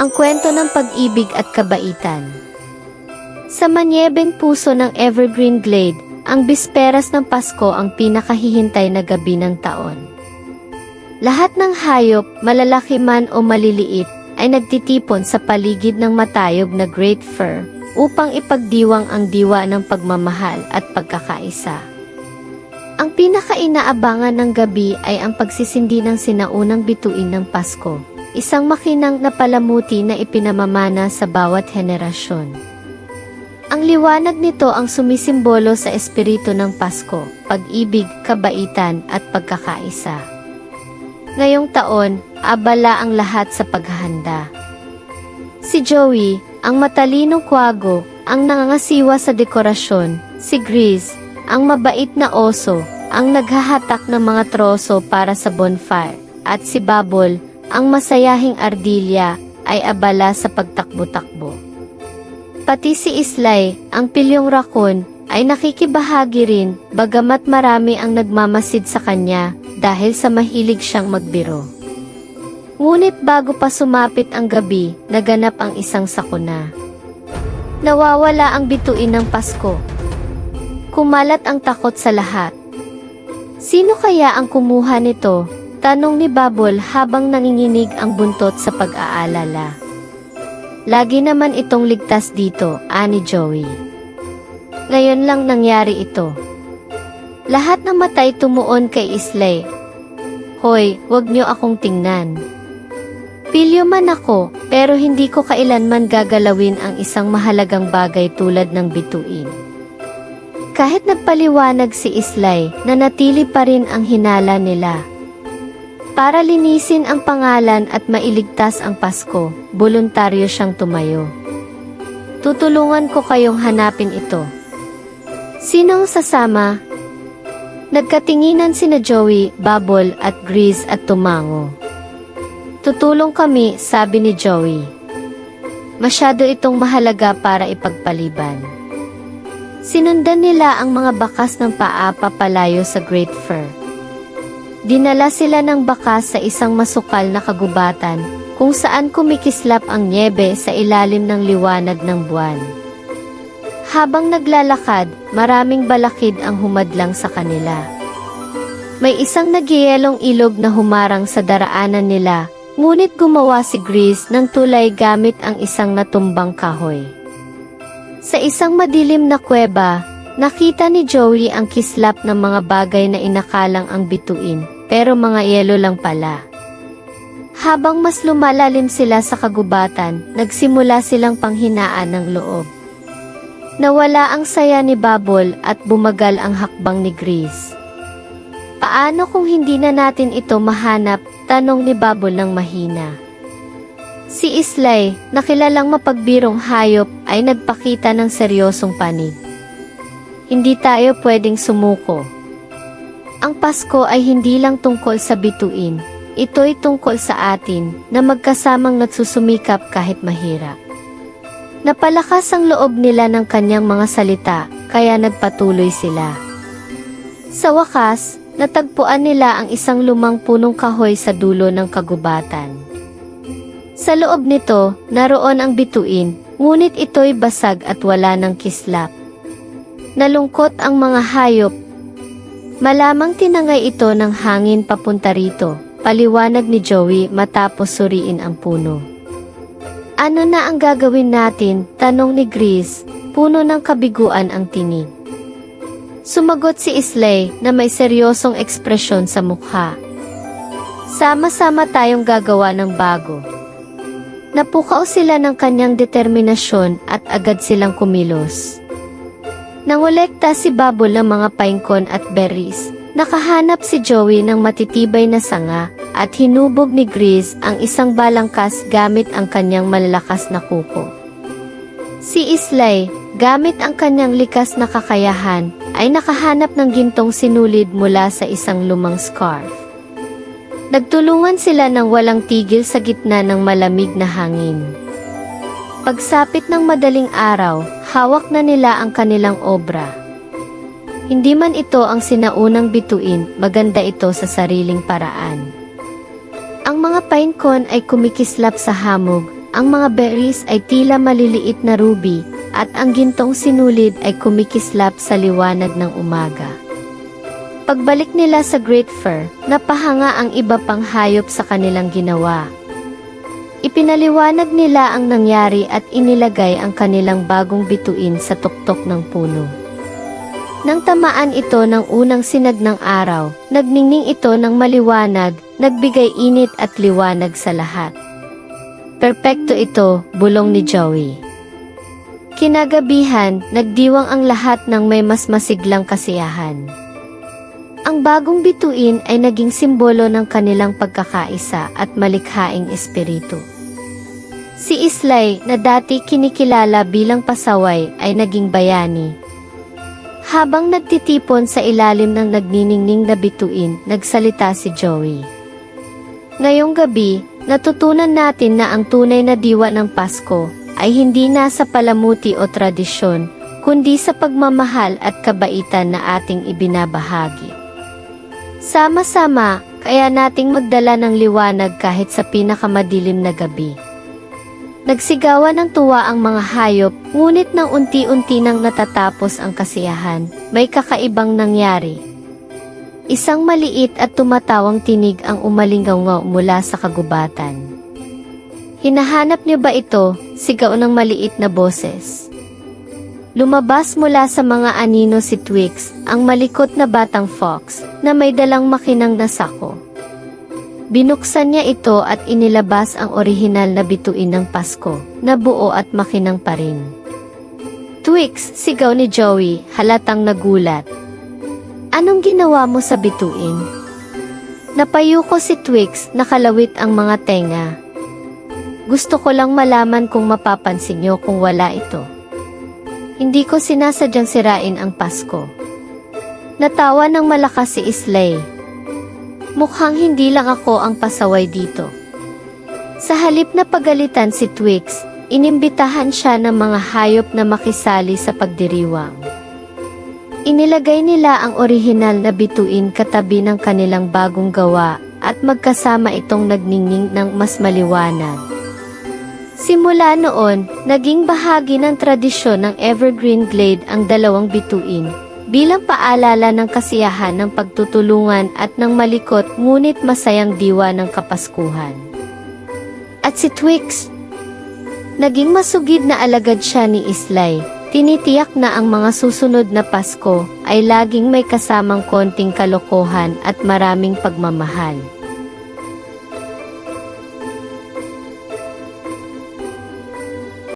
Ang kwento ng pag-ibig at kabaitan. Sa manyebeng puso ng Evergreen Glade, ang bisperas ng Pasko ang pinakahihintay na gabi ng taon. Lahat ng hayop, malalaki man o maliliit, ay nagtitipon sa paligid ng matayog na Great Fir upang ipagdiwang ang diwa ng pagmamahal at pagkakaisa. Ang pinakainaabangan ng gabi ay ang pagsisindi ng sinaunang bituin ng Pasko, isang makinang na palamuti na ipinamamana sa bawat henerasyon. Ang liwanag nito ang sumisimbolo sa espiritu ng Pasko, pag-ibig, kabaitan at pagkakaisa. Ngayong taon, abala ang lahat sa paghahanda. Si Joey, ang matalinong kwago, ang nangangasiwa sa dekorasyon, si Grizz, ang mabait na oso, ang naghahatak ng mga troso para sa bonfire, at si Bubble, ang masayahing ardilya, ay abala sa pagtakbo-takbo. Pati si Islay, ang pilyong raccoon, ay nakikibahagi rin, bagamat marami ang nagmamasid sa kanya, dahil sa mahilig siyang magbiro. Ngunit bago pa sumapit ang gabi, naganap ang isang sakuna. Nawawala ang bituin ng Pasko. Kumalat ang takot sa lahat. Sino kaya ang kumuha nito? Tanong ni Bubble habang nanginginig ang buntot sa pag-aalala. Lagi naman itong ligtas dito, ani Joey. Ngayon lang nangyari ito. Lahat ng matay tumuon kay Islay. Hoy, wag niyo akong tingnan. Pilyo man ako, pero hindi ko kailanman gagalawin ang isang mahalagang bagay tulad ng bituin. Kahit nagpaliwanag si Islay, nanatili pa rin ang hinala nila. Para linisin ang pangalan at mailigtas ang Pasko, voluntaryo siyang tumayo. Tutulungan ko kayong hanapin ito. Sinong sasama? Nagkatinginan sina Joey, Bubble at Grizz at tumango. Tutulong kami, sabi ni Joey. Masyado itong mahalaga para ipagpaliban. Sinundan nila ang mga bakas ng paa papalayo sa Great Fir. Dinala sila ng bakas sa isang masukal na kagubatan, kung saan kumikislap ang nyebe sa ilalim ng liwanag ng buwan. Habang naglalakad, maraming balakid ang humadlang sa kanila. May isang nagyayelong ilog na humarang sa daraanan nila, ngunit gumawa si Grizz ng tulay gamit ang isang natumbang kahoy. Sa isang madilim na kuweba, nakita ni Joey ang kislap ng mga bagay na inakalang ang bituin, pero mga yelo lang pala. Habang mas lumalalim sila sa kagubatan, nagsimula silang panghinaan ng loob. Nawala ang saya ni Bubble at bumagal ang hakbang ni Grizz. Paano kung hindi na natin ito mahanap? Tanong ni Bubble ng mahina. Si Islay, na kilalang mapagbirong hayop, ay nagpakita ng seryosong panig. Hindi tayo pwedeng sumuko. Ang Pasko ay hindi lang tungkol sa bituin, ito'y tungkol sa atin na magkasamang nagsusumikap kahit mahirap. Napalakas ang loob nila ng kanyang mga salita, kaya nagpatuloy sila. Sa wakas, natagpuan nila ang isang lumang punong kahoy sa dulo ng kagubatan. Sa loob nito, naroon ang bituin, ngunit ito'y basag at wala ng kislap. Nalungkot ang mga hayop. Malamang tinangay ito ng hangin papunta rito, paliwanag ni Joey matapos suriin ang puno. Ano na ang gagawin natin? Tanong ni Grizz, puno ng kabiguan ang tinig. Sumagot si Islay na may seryosong ekspresyon sa mukha. Sama-sama tayong gagawa ng bago. Napukaw sila ng kanyang determinasyon at agad silang kumilos. Nangolekta si Bubble ng mga paingkon at berries. Nakahanap si Joey ng matitibay na sanga at hinubog ni Grizz ang isang balangkas gamit ang kanyang malalakas na kuko. Si Islay, gamit ang kanyang likas na kakayahan, ay nakahanap ng gintong sinulid mula sa isang lumang scarf. Nagtulungan sila ng walang tigil sa gitna ng malamig na hangin. Pagsapit ng madaling araw, hawak na nila ang kanilang obra. Hindi man ito ang sinaunang bituin, maganda ito sa sariling paraan. Ang mga paingkon ay kumikislap sa hamog, ang mga berries ay tila maliliit na ruby, at ang gintong sinulid ay kumikislap sa liwanag ng umaga. Pagbalik nila sa Great Fir, napahanga ang iba pang hayop sa kanilang ginawa. Ipinaliwanag nila ang nangyari at inilagay ang kanilang bagong bituin sa tuktok ng puno. Nang tamaan ito ng unang sinag ng araw, nagningning ito ng maliwanag, nagbigay init at liwanag sa lahat. Perpekto ito, bulong ni Joey. Kinagabihan, nagdiwang ang lahat ng may mas masiglang kasiyahan. Ang bagong bituin ay naging simbolo ng kanilang pagkakaisa at malikhaing espiritu. Si Islay, na dati kinikilala bilang pasaway, ay naging bayani. Habang nagtitipon sa ilalim ng nagniningning na bituin, nagsalita si Joey. Ngayong gabi, natutunan natin na ang tunay na diwa ng Pasko ay hindi nasa palamuti o tradisyon, kundi sa pagmamahal at kabaitan na ating ibinabahagi. Sama-sama, kaya nating magdala ng liwanag kahit sa pinakamadilim na gabi. Nagsigawan ng tuwa ang mga hayop, ngunit nang unti-unti nang natatapos ang kasiyahan, may kakaibang nangyari. Isang maliit at tumatawang tinig ang umalingaw mula sa kagubatan. Hinahanap niyo ba ito? Sigaw ng maliit na boses. Lumabas mula sa mga anino si Twix, ang malikot na batang fox, na may dalang makinang na sako. Binuksan niya ito at inilabas ang orihinal na bituin ng Pasko, na buo at makinang pa rin. Twix, sigaw ni Joey, halatang nagulat. Anong ginawa mo sa bituin? Napayuko si Twix, nakalawit ang mga tenga. Gusto ko lang malaman kung mapapansin niyo kung wala ito. Hindi ko sinasadyang sirain ang Pasko. Natawa ng malakas si Islay. Mukhang hindi lang ako ang pasaway dito. Sa halip na pagalitan si Twix, inimbitahan siya ng mga hayop na makisali sa pagdiriwang. Inilagay nila ang orihinal na bituin katabi ng kanilang bagong gawa at magkasama itong nagningning ng mas maliwanag. Simula noon, naging bahagi ng tradisyon ng Evergreen Glade ang dalawang bituin, bilang paalala ng kasiyahan ng pagtutulungan at ng malikot ngunit masayang diwa ng Kapaskuhan. At si Twix, naging masugid na alagad siya ni Islay, tinitiyak na ang mga susunod na Pasko ay laging may kasamang konting kalokohan at maraming pagmamahal.